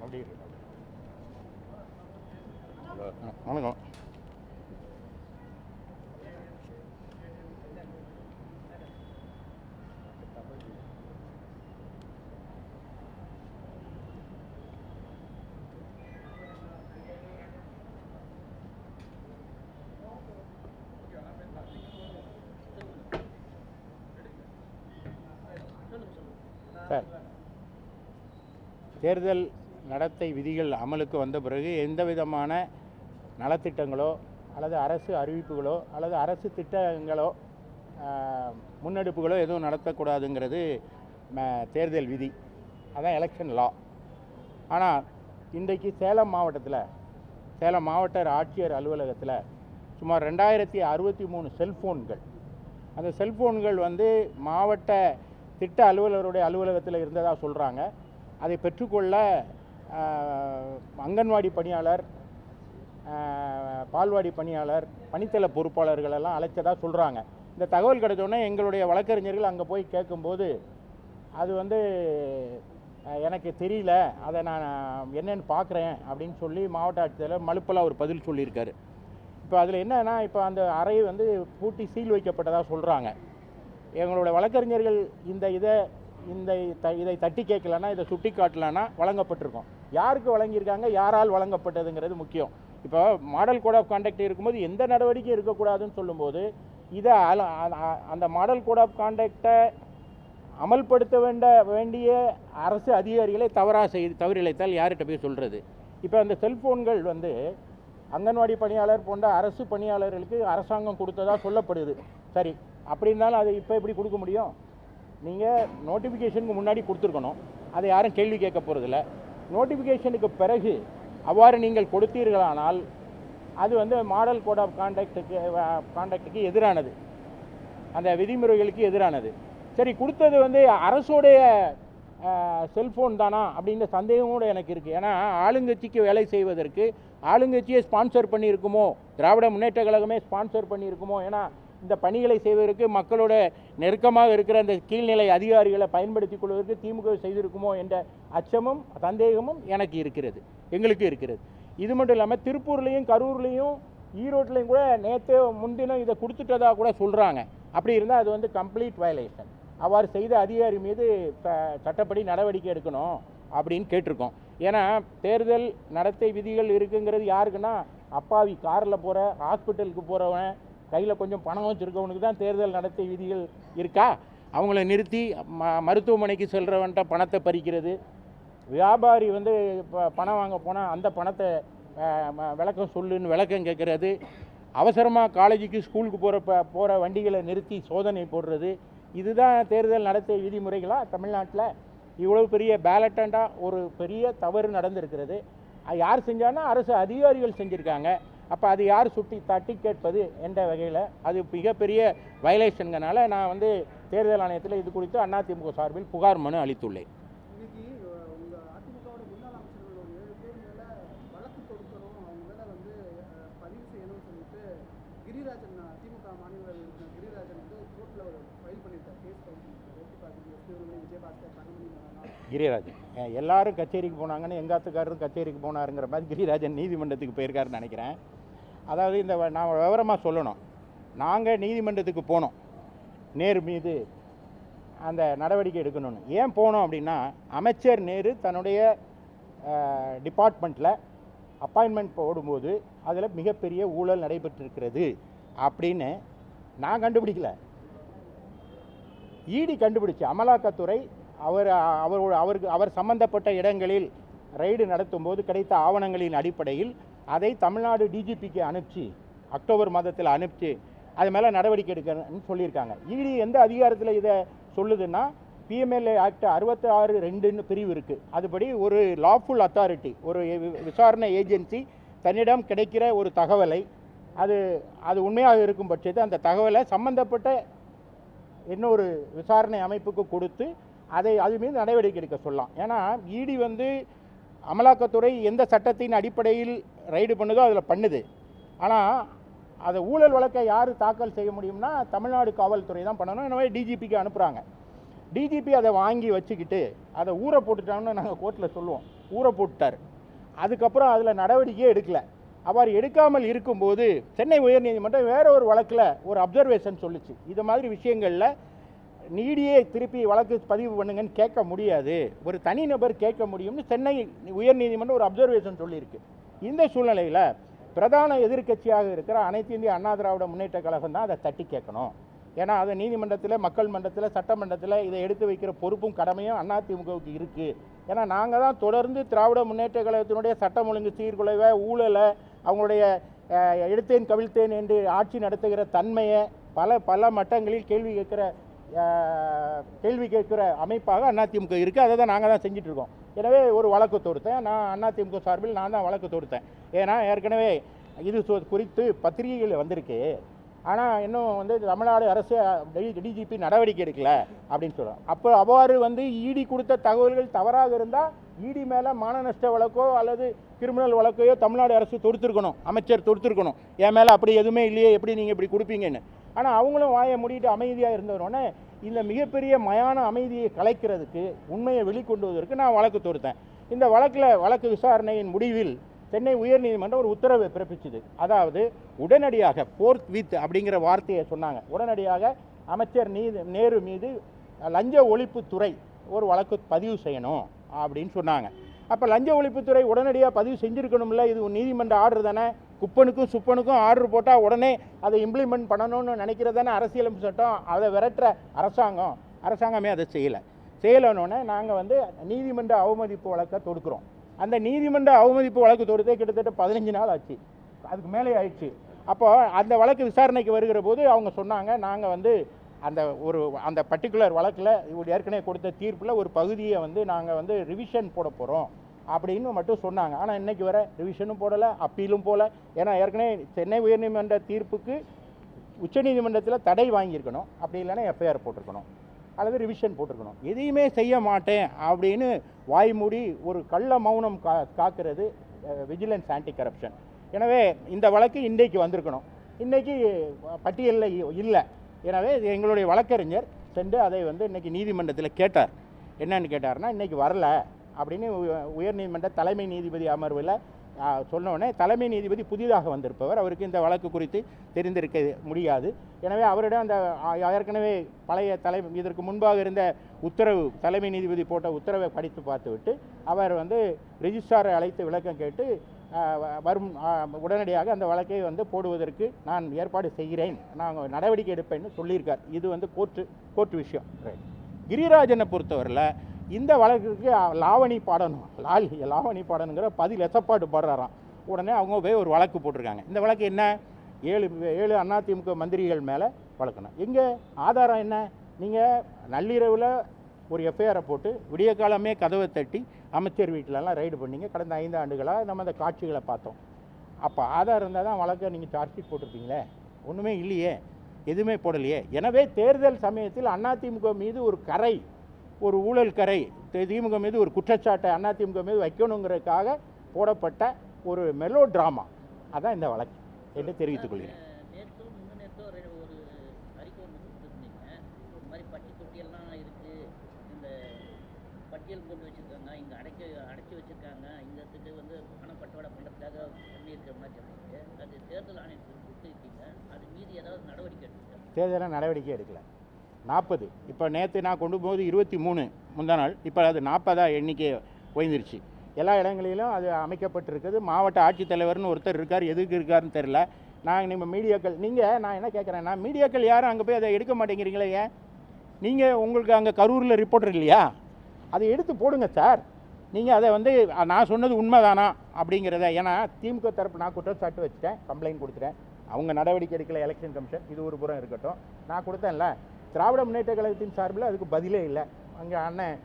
அப்படி வணக்கம். சார், தேர்தல் நடத்தை விதிகள் அமலுக்கு வந்த பிறகு எந்த விதமான நலத்திட்டங்களோ அல்லது அரசு அறிவிப்புகளோ அல்லது அரசு திட்டங்களோ முன்னெடுப்புகளோ எதுவும் நடத்தக்கூடாதுங்கிறது தேர்தல் விதி. அதான் எலெக்ஷன் லா. ஆனால் இன்றைக்கு சேலம் மாவட்ட ஆட்சியர் அலுவலகத்தில் சுமார் 2063 செல்ஃபோன்கள், அந்த செல்ஃபோன்கள் மாவட்ட திட்ட அலுவலருடைய அலுவலகத்தில் இருந்ததாக சொல்கிறாங்க. அதை பெற்றுக்கொள்ள அங்கன்வாடி பணியாளர், பால்வாடி பணியாளர், பணித்தள பொறுப்பாளர்களெல்லாம் அழைச்சதாக சொல்கிறாங்க. இந்த தகவல் கிடைச்சோடனே எங்களுடைய வழக்கறிஞர்கள் அங்கே போய் கேட்கும்போது அது எனக்கு தெரியல, அதை நான் என்னென்னு பார்க்குறேன் அப்படின்னு சொல்லி மாவட்ட ஆட்சியர் மலுப்பெல்லாம் ஒரு பதில் சொல்லியிருக்காரு. இப்போ அதில் என்னன்னா, இப்போ அந்த அறை பூட்டி சீல் வைக்கப்பட்டதாக சொல்கிறாங்க. எங்களுடைய வழக்கறிஞர்கள் இதை தட்டி கேட்கலன்னா, இதை சுட்டி காட்டலன்னா வழங்கப்பட்டிருக்கோம். யாருக்கு வழங்கியிருக்காங்க, யாரால் வழங்கப்பட்டதுங்கிறது முக்கியம். இப்போ மாடல் கோட் ஆஃப் கான்டக்ட் இருக்கும்போது எந்த நடவடிக்கையும் இருக்கக்கூடாதுன்னு சொல்லும்போது இதை அந்த மாடல் கோட் ஆஃப் கான்டக்டை அமல்படுத்த வேண்டிய அரசு அதிகாரிகளை தவறிழைத்தால் யார்கிட்ட போய் சொல்கிறது? இப்போ அந்த செல்ஃபோன்கள் அங்கன்வாடி பணியாளர் போன்ற அரசு பணியாளர்களுக்கு அரசாங்கம் கொடுத்ததாக சொல்லப்படுது. சரி, அப்படி இருந்தாலும் அதை இப்போ எப்படி கொடுக்க முடியும்? நீங்கள் நோட்டிஃபிகேஷனுக்கு முன்னாடி கொடுத்துருக்கணும். அதை யாரும் கேள்வி கேட்க போகிறதில்ல. நோட்டிஃபிகேஷனுக்கு பிறகு அவ்வாறு நீங்கள் கொடுத்தீர்களானால் அது மாடல் கோட் ஆஃப் கான்டக்டுக்கு எதிரானது, அந்த விதிமுறைகளுக்கு எதிரானது. சரி, கொடுத்தது அரசுடைய செல்ஃபோன் தானா அப்படின்ற சந்தேகம் கூட எனக்கு இருக்குது. ஏன்னா ஆளுங்கட்சிக்கு வேலை செய்வதற்கு ஆளுங்கட்சியை ஸ்பான்சர் பண்ணியிருக்குமோ, திராவிட முன்னேற்ற கழகமே ஸ்பான்சர் பண்ணியிருக்குமோ, ஏன்னா இந்த பணிகளை செய்வதற்கு மக்களோட நெருக்கமாக இருக்கிற அந்த கீழ்நிலை அதிகாரிகளை பயன்படுத்திக் கொள்வதற்கு திமுக செய்திருக்குமோ என்ற அச்சமும் சந்தேகமும் எங்களுக்கு இருக்கிறது. இது மட்டும் இல்லாமல் திருப்பூர்லேயும் கரூர்லேயும் ஈரோட்லேயும் கூட நேற்று முன்தினம் இதை கொடுத்துட்டதாக கூட சொல்கிறாங்க. அப்படி இருந்தால் அது கம்ப்ளீட் வயலேஷன். அவ்வாறு செய்த அதிகாரி மீது சட்டப்படி நடவடிக்கை எடுக்கணும் அப்படின்னு கேட்டிருக்கோம். ஏன்னா தேர்தல் நடத்தை விதிகள் இருக்குங்கிறது யாருக்குன்னா, அப்பாவி காரில் போகிற, ஹாஸ்பிட்டலுக்கு போகிறவன், கையில் கொஞ்சம் பணம் வச்சுருக்கவனுக்கு தான் தேர்தல் நடத்தை விதிகள் இருக்கா? அவங்கள நிறுத்தி மருத்துவமனைக்கு செல்கிறவன்ட்ட பணத்தை பறிக்கிறது, வியாபாரி பணம் வாங்க போனால் அந்த பணத்தை விளக்கம் சொல்லுன்னு விளக்கம் கேட்குறது, அவசரமாக காலேஜுக்கு ஸ்கூலுக்கு போகிற வண்டிகளை நிறுத்தி சோதனை போடுறது, இதுதான் தேர்தல் நடத்தை விதிமுறைகளா? தமிழ்நாட்டில் இவ்வளவு பெரிய பேலட்டண்டாக ஒரு பெரிய தவறு நடந்திருக்கிறது. யார் செஞ்சான்னா அரசு அதிகாரிகள் செஞ்சுருக்காங்க. அப்போ அது யார் தட்டி கேட்பது என்ற வகையில் அது மிகப்பெரிய வயலேஷனுங்கனால நான் தேர்தல் ஆணையத்தில் இது குறித்து அதிமுக சார்பில் புகார் மனு அளித்துள்ளேன். கிரிராஜன் எல்லாரும் கச்சேரிக்கு போனாங்கன்னு எங்காத்துக்காரரும் கச்சேரிக்கு போனாருங்கிற மாதிரி கிரிராஜன் நீதிமன்றத்துக்கு போயிருக்காருன்னு நினைக்கிறேன். அதாவது நான் விவரமாக சொல்லணும், நாங்கள் நீதிமன்றத்துக்கு போனோம் நேரு மீது அந்த நடவடிக்கை எடுக்கணும்னு. ஏன் போனோம் அப்படின்னா, அமைச்சர் நேரு தன்னுடைய டிபார்ட்மெண்ட்டில் அப்பாயின்மெண்ட் போடும்போது அதில் மிகப்பெரிய ஊழல் நடைபெற்றிருக்கிறது அப்படின்னு நான் கண்டுபிடிக்கல, இடி கண்டுபிடிச்சு. அமலாக்கத்துறை அவர் சம்பந்தப்பட்ட இடங்களில் ரைடு நடத்தும் போது கிடைத்த ஆவணங்களின் அடிப்படையில் அதை தமிழ்நாடு டிஜிபிக்கு அனுப்பிச்சு அக்டோபர் மாதத்தில் அனுப்பிச்சு அது மேலே நடவடிக்கை எடுக்கணும்னு சொல்லியிருக்காங்க. இடி எந்த அதிகாரத்தில் இதை சொல்லுதுன்னா, பிஎம்எல்ஏ ஆக்ட் 66(2) பிரிவு இருக்குது. அதுபடி ஒரு லாஃபுல் அத்தாரிட்டி, ஒரு விசாரணை ஏஜென்சி தன்னிடம் கிடைக்கிற ஒரு தகவலை அது உண்மையாக இருக்கும் பட்சத்தில் அந்த தகவலை சம்பந்தப்பட்ட இன்னொரு விசாரணை அமைப்புக்கு கொடுத்து அது மீது நடவடிக்கை எடுக்க சொல்லலாம். ஏன்னா இடி அமலாக்கத்துறை எந்த சட்டத்தின் அடிப்படையில் ரைடு பண்ணுதோ அதில் பண்ணுது. ஆனால் அதை ஊழல் வழக்கை யார் தாக்கல் செய்ய முடியும்னா தமிழ்நாடு காவல்துறை தான் பண்ணணும். எனவே டிஜிபிக்கு அனுப்புகிறாங்க. டிஜிபி அதை வாங்கி வச்சுக்கிட்டு அதை ஊற போட்டுட்டாங்கன்னு நாங்கள் கோர்ட்டில் சொல்லுவோம். ஊற போட்டார். அதுக்கப்புறம் அதில் நடவடிக்கையே எடுக்கல. அவ்வாறு எடுக்காமல் இருக்கும்போது சென்னை உயர்நீதிமன்றம் வேற ஒரு வழக்கில் ஒரு அப்சர்வேஷன் சொல்லுச்சு. இது மாதிரி விஷயங்களில் நீடியே திருப்பி வழக்கு பதிவு பண்ணுங்கன்னு கேட்க முடியாது, ஒரு தனிநபர் கேட்க முடியும்னு சென்னை உயர்நீதிமன்றம் ஒரு அப்சர்வேஷன் சொல்லியிருக்கு. இந்த சூழ்நிலையில் பிரதான எதிர்க்கட்சியாக இருக்கிற அனைத்து இந்திய அண்ணா திராவிட முன்னேற்ற கழகம் தான் அதை தட்டி கேட்கணும். ஏன்னா அதை நீதிமன்றத்தில், மக்கள் மன்றத்தில், சட்டமன்றத்தில் இதை எடுத்து வைக்கிற பொறுப்பும் கடமையும் அதிமுகவுக்கு இருக்குது. ஏன்னா நாங்கள் தான் தொடர்ந்து திராவிட முன்னேற்ற கழகத்தினுடைய சட்டம் ஒழுங்கு சீர்குலைவை, ஊழலை, அவங்களுடைய எடுத்தேன் கவிழ்த்தேன் என்று ஆட்சி நடத்துகிற தன்மையை பல மட்டங்களில் கேள்வி கேட்கிற அமைப்பாக அதிமுக இருக்குது. அதை தான் நாங்கள் தான் செஞ்சிட்ருக்கோம். எனவே ஒரு வழக்கு தொடுத்தேன். நான் அதிமுக சார்பில் நான் தான் வழக்கு தொடுத்தேன். ஏன்னா ஏற்கனவே இது குறித்து பத்திரிகைகள் வந்திருக்கு. ஆனால் இன்னும் தமிழ்நாடு அரசு டிஜிபி நடவடிக்கை எடுக்கல அப்படின்னு சொல்கிறோம். அப்போ அவ்வாறு இடி கொடுத்த தகவல்கள் தவறாக இருந்தால் இடி மேலே மான நஷ்ட வழக்கோ அல்லது கிரிமினல் வழக்கையோ தமிழ்நாடு அரசு தொடுத்துருக்கணும், அமைச்சர் தொடுத்துருக்கணும். என் மேலே அப்படி எதுவுமே இல்லையே, எப்படி நீங்கள் இப்படி கொடுப்பீங்கன்னு. ஆனால் அவங்களும் வாயை மூடிட்டு அமைதியாக இருந்தவொடனே இந்த மிகப்பெரிய மயான அமைதியை கலைக்கிறதுக்கு, உண்மையை வெளிக்கொண்டுவதற்கு நான் வழக்கு தொடுத்தேன். இந்த வழக்கு விசாரணையின் முடிவில் சென்னை உயர்நீதிமன்றம் ஒரு உத்தரவை பிறப்பிச்சுது. அதாவது உடனடியாக போர்த் வித் அப்படிங்கிற வார்த்தையை சொன்னாங்க. உடனடியாக அமைச்சர் நேரு மீது லஞ்ச ஒழிப்புத்துறை ஒரு வழக்கு பதிவு செய்யணும் அப்படின்னு சொன்னாங்க. அப்போ லஞ்ச ஒழிப்புத்துறை உடனடியாக பதிவு செஞ்சுருக்கணும்ல, இது நீதிமன்ற ஆர்டர் தானே. குப்பனுக்கும் சுப்பனுக்கும் ஆர்டர் போட்டால் உடனே அதை இம்ப்ளிமெண்ட் பண்ணணும்னு நினைக்கிறது தானே அரசியலமைப்பு சட்டம். அதை விரட்டுற அரசாங்கமே அதை செய்யலைன்னொன்னே நாங்கள் நீதிமன்ற அவமதிப்பு வழக்கை தொடுக்கிறோம். அந்த நீதிமன்ற அவமதிப்பு வழக்கு தொடுத்தே கிட்டத்தட்ட 15 நாள் ஆச்சு, அதுக்கு மேலே ஆயிடுச்சு. அப்போ அந்த வழக்கு விசாரணைக்கு வருகிற போது அவங்க சொன்னாங்க, நாங்கள் அந்த பர்டிகுலர் வழக்கில் ஏற்கனவே கொடுத்த தீர்ப்பில் ஒரு பகுதியை நாங்கள் ரிவிஷன் போட போகிறோம் அப்படின்னு மட்டும் சொன்னாங்க. ஆனால் இன்றைக்கி வர ரிவிஷனும் போடலை, அப்பீலும் போகல. ஏன்னா ஏற்கனவே சென்னை உயர்நீதிமன்ற தீர்ப்புக்கு உச்சநீதிமன்றத்தில் தடை வாங்கியிருக்கணும், அப்படி இல்லைன்னா எஃப்ஐஆர் போட்டிருக்கணும் அல்லது ரிவிஷன் போட்டிருக்கணும். எதையுமே செய்ய மாட்டேன் அப்படின்னு வாய் மூடி ஒரு கள்ள மௌனம் காக்கிறது விஜிலன்ஸ் ஆன்டி கரப்ஷன். எனவே இந்த வழக்கு இன்றைக்கு வந்திருக்கணும், இன்றைக்கி பட்டியலில் இல்லை. எனவே எங்களுடைய வழக்கறிஞர் சென்று அதை இன்றைக்கி நீதிமன்றத்தில் கேட்டார். என்னன்னு கேட்டார்னா, இன்றைக்கி வரல அப்படின்னு உயர்நீதிமன்ற தலைமை நீதிபதி அமர்வில் சொன்னோடனே, தலைமை நீதிபதி புதிதாக வந்திருப்பவர், அவருக்கு இந்த வழக்கு குறித்து தெரிந்திருக்க முடியாது. எனவே அவரிடம் அந்த ஏற்கனவே பழைய இதற்கு முன்பாக இருந்த உத்தரவு, தலைமை நீதிபதி போட்ட உத்தரவை படித்து பார்த்துவிட்டு அவர் ரெஜிஸ்ட்ராரை அழைத்து விளக்கம் கேட்டு உடனடியாக அந்த வழக்கை போடுவதற்கு நான் ஏற்பாடு செய்கிறேன், நாங்கள் நடவடிக்கை எடுப்பேன்னு சொல்லியிருக்கார். இது கோர்ட்டு விஷயம். கிரிராஜனை பொறுத்தவரையில் இந்த வழக்குக்கு லாவணி பாடணுங்கிற பதில் எசப்பாட்டு பாடுறாராம். உடனே அவங்க போய் ஒரு வழக்கு போட்டிருக்காங்க. இந்த வழக்கு என்ன, 7 அதிமுக மந்திரிகள் மேலே வழக்கணும். எங்கே ஆதாரம் என்ன? நீங்கள் நள்ளிரவில் ஒரு எஃப்ஐஆரை போட்டு விடிய காலமே கதவை தட்டி அமைச்சர் வீட்டிலலாம் ரைடு பண்ணிங்க. கடந்த 5 ஆண்டுகளாக நம்ம அந்த காட்சிகளை பார்த்தோம். அப்போ ஆதாரம் இருந்தால் தான் வழக்கை நீங்கள் சார்ஜ் ஷீட் போட்டிருப்பீங்களே, ஒன்றுமே இல்லையே, எதுவுமே போடலையே. எனவே தேர்தல் சமயத்தில் அதிமுக மீது ஒரு ஊழல் கரை, திமுக மீது ஒரு குற்றச்சாட்டை அதிமுக மீது வைக்கணுங்கிறதுக்காக போடப்பட்ட ஒரு மெலோ ட்ராமா அதான் இந்த வழக்கு என்று தெரிவித்துக் கொள்கிறேன். பட்டியல் போட்டு வச்சுருக்காங்க, இங்கே அடைச்சி வச்சுருக்காங்க, இந்த இடத்துக்கு பணம் பட்டுவாடா பண்ணுறதுக்காக பண்ணியிருக்கிற மாதிரி சொல்லிட்டு அது தேர்தல் ஆணையத்துக்கு கொடுத்துருக்கீங்க. அது மீது ஏதாவது நடவடிக்கை எடுத்துருக்கீங்க? தேர்தலில் நடவடிக்கை எடுக்கல. 40 இப்போ நேற்று நான் கொண்டு போது 23 முந்தா நாள், இப்போ அது 40 எண்ணிக்கை உயர்ந்துருச்சு. எல்லா இடங்களிலும் அது அமைக்கப்பட்டிருக்குது. மாவட்ட ஆட்சித்தலைவர்னு ஒருத்தர் இருக்கார், எதுக்கு இருக்காருன்னு தெரில. நம்ம மீடியாக்கள், நான் என்ன கேட்குறேன்னா, மீடியாக்கள் யாரும் அங்கே போய் அதை எடுக்க மாட்டேங்கிறீங்களே, ஏன்? நீங்கள் உங்களுக்கு அங்கே கரூரில் ரிப்போர்ட்டர் இல்லையா? அதை எடுத்து போடுங்க சார். நீங்கள் அதை நான் சொன்னது உண்மைதானா அப்படிங்கிறத, ஏன்னா திமுக தரப்பு நான் குற்றச்சாட்டு வச்சுட்டேன், கம்ப்ளைண்ட் கொடுத்துட்டேன், அவங்க நடவடிக்கை எடுக்கல, எலெக்ஷன் கமிஷன். இது ஒரு புறம் இருக்கட்டும், நான் கொடுத்தேன்ல, திராவிட முன்னேற்ற கழகத்தின் சார்பில் அதுக்கு பதிலே இல்லை. அங்கே அண்ணன்